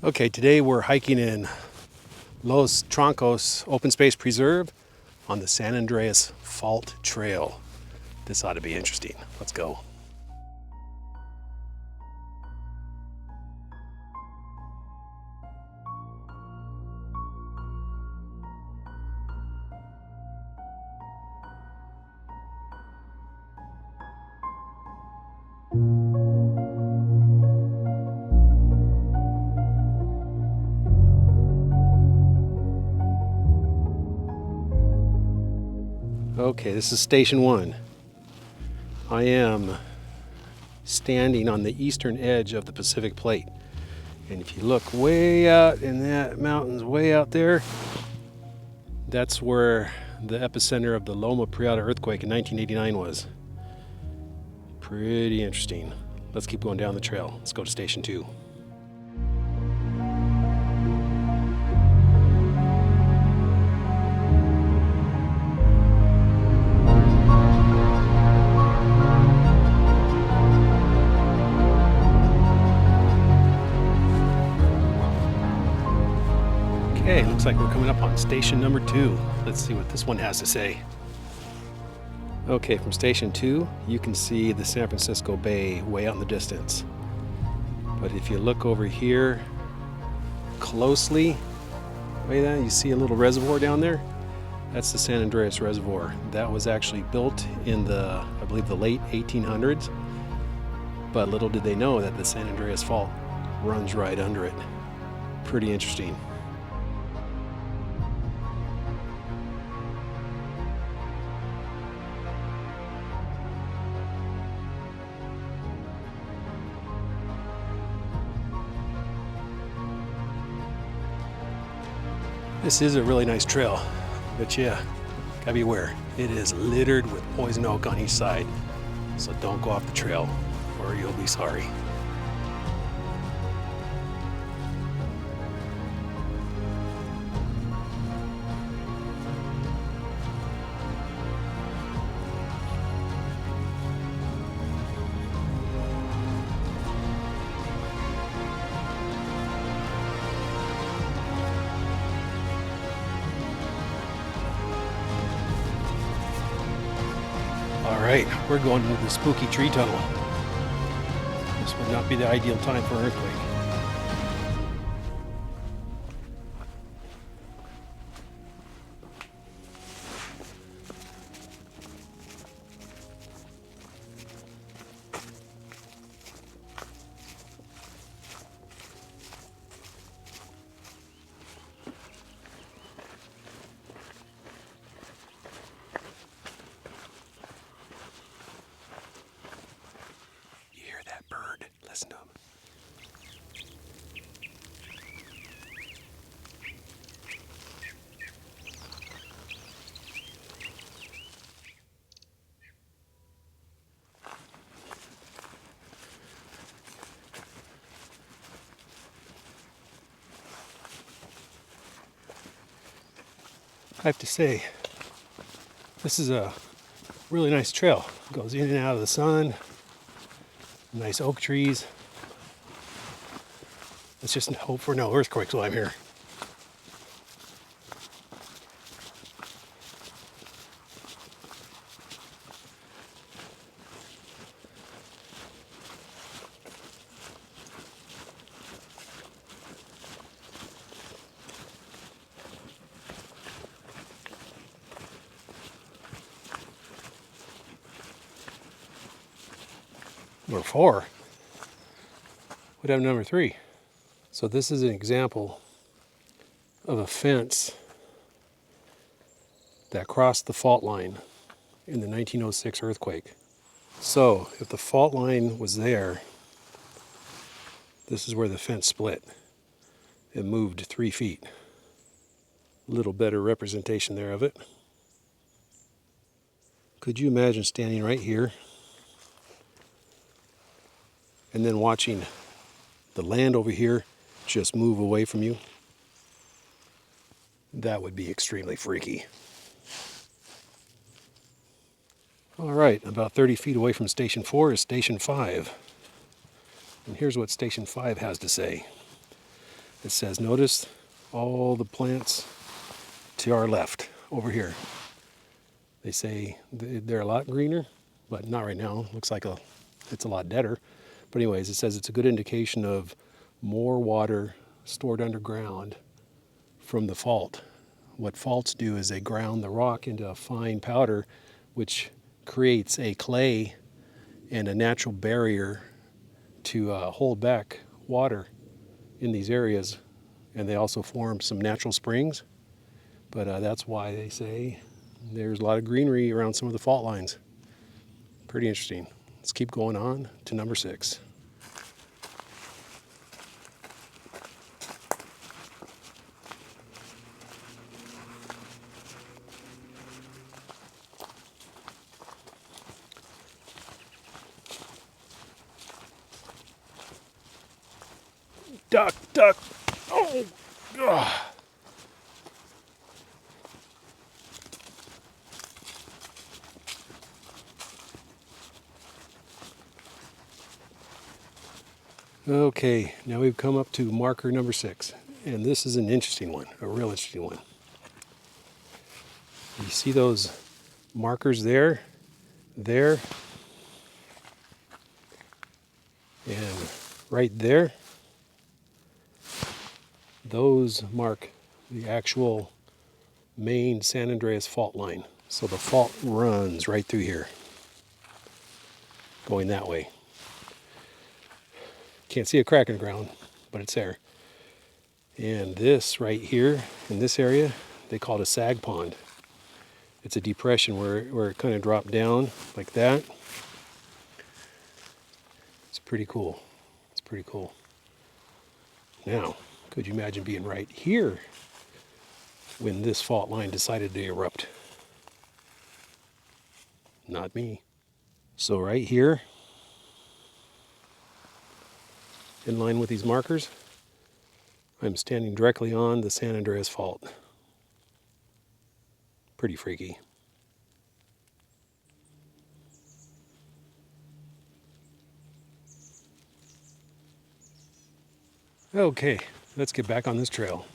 Okay, today we're hiking in Los Troncos Open Space Preserve on the San Andreas Fault Trail. This ought to be interesting. Let's go. Okay, this is station one. I am standing on the eastern edge of the Pacific Plate. And if you look way out in that mountains way out there, that's where the epicenter of the Loma Prieta earthquake in 1989 was. Pretty interesting. Let's keep going down the trail. Let's go to station two. Okay, looks like we're coming up on station number 2. Let's see what this one has to say. Okay, from station 2, you can see the San Francisco Bay way out in the distance. But if you look over here closely, way down, you see a little reservoir down there. That's the San Andreas Reservoir. That was actually built in the, I believe, the late 1800s. But little did they know that the San Andreas Fault runs right under it. Pretty interesting. This is a really nice trail, but yeah, gotta be aware. It is littered with poison oak on each side, so don't go off the trail or you'll be sorry. All right, we're going to the spooky tree tunnel. This would not be the ideal time for an earthquake. Bird. Listen to him. I have to say, this is a really nice trail. It goes in and out of the sun. Nice oak trees. Let's just hope for no earthquakes while I'm here. Number 4. We'd have number 3. So this is an example of a fence that crossed the fault line in the 1906 earthquake. So if the fault line was there, this is where the fence split. It moved 3 feet. A little better representation there of it. Could you imagine standing right here and then watching the land over here just move away from you? That would be extremely freaky. All right, about 30 feet away from Station 4 is Station 5. And here's what Station 5 has to say. It says, notice all the plants to our left over here. They say they're a lot greener, but not right now. Looks like it's a lot deader. But anyways, it says it's a good indication of more water stored underground from the fault. What faults do is they ground the rock into a fine powder, which creates a clay and a natural barrier to hold back water in these areas. And they also form some natural springs. But that's why they say there's a lot of greenery around some of the fault lines. Pretty interesting. Let's keep going on to number 6. Duck, duck. Oh, ugh. Okay, now we've come up to marker number 6, and this is an interesting one, a real interesting one. You see those markers there, and right there? Those mark the actual main San Andreas Fault line. So the fault runs right through here, going that way. Can't see a crack in the ground, but it's there. And this right here, in this area, they call it a sag pond. It's a depression where it kind of dropped down like that. It's pretty cool. It's pretty cool. Now, could you imagine being right here when this fault line decided to erupt? Not me. So right here, in line with these markers, I'm standing directly on the San Andreas Fault. Pretty freaky. Okay, let's get back on this trail.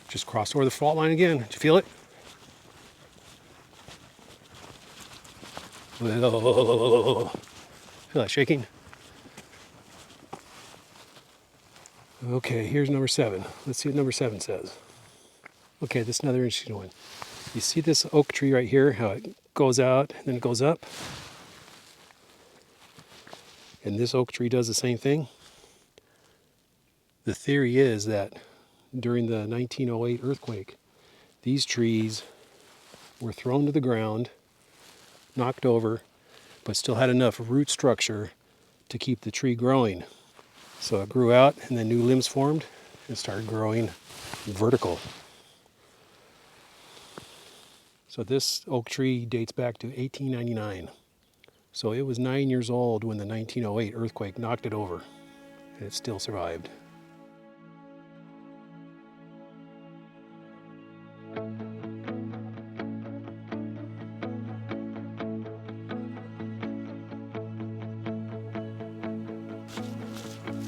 Just crossed over the fault line again. Did you feel it? Feel that shaking? Okay, here's number 7. Let's see what number 7 says. Okay, this is another interesting one. You see this oak tree right here, how it goes out and then it goes up? And this oak tree does the same thing. The theory is that during the 1908 earthquake, these trees were thrown to the ground, knocked over, but still had enough root structure to keep the tree growing. So it grew out and then new limbs formed and started growing vertical. So this oak tree dates back to 1899. So it was 9 years old when the 1908 earthquake knocked it over, and it still survived.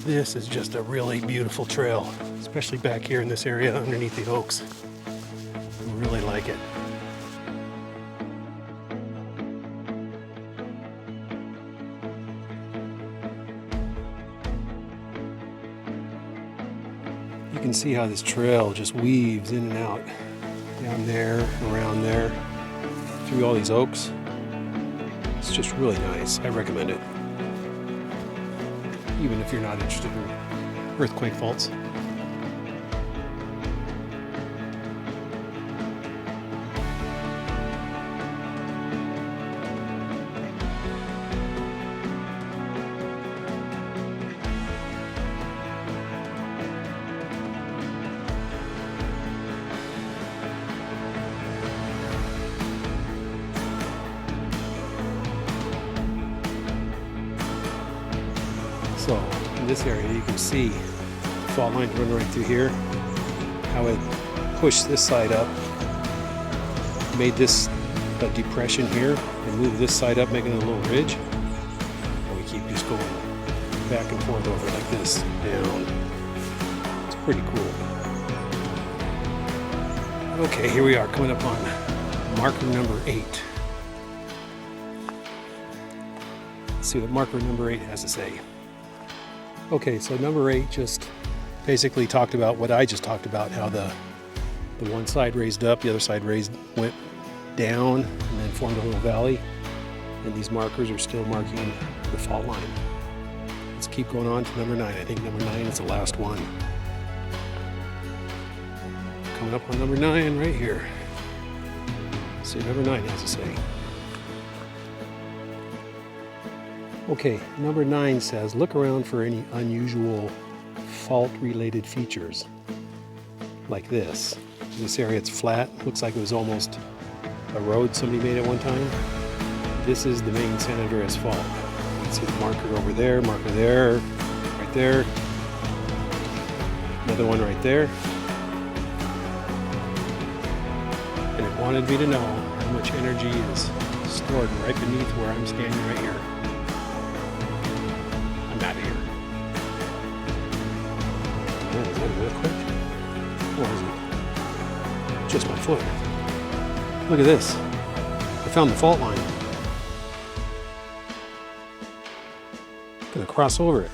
This is just a really beautiful trail, especially back here in this area underneath the oaks. I really like it. You can see how this trail just weaves in and out, down there, around there, through all these oaks. It's just really nice. I recommend it, even if you're not interested in earthquake faults. So in this area you can see the fault line run right through here, how it pushed this side up, made this a depression here, and moved this side up, making it a little ridge. keep just going back and forth over like this, down. It's pretty cool. Okay, here we are coming up on marker number 8. Let's see what marker number 8 has to say. Okay, so number 8 just basically talked about what I just talked about, how the one side raised up, the other side went down, and then formed a little valley. And these markers are still marking the fault line. Let's keep going on to number 9. I think number 9 is the last one. Coming up on number 9 right here. Let's see what number 9 has to say. Okay, number 9 says, look around for any unusual fault-related features. Like this. In this area it's flat. Looks like it was almost a road somebody made at one time. This is the main San Andreas Fault. You can see the marker over there, marker there, right there. Another one right there. And it wanted me to know how much energy is stored right beneath where I'm standing right here. I'm out of here. Man, is that an earthquake? Or is it just my foot? Look at this. I found the fault line. I'm gonna cross over it.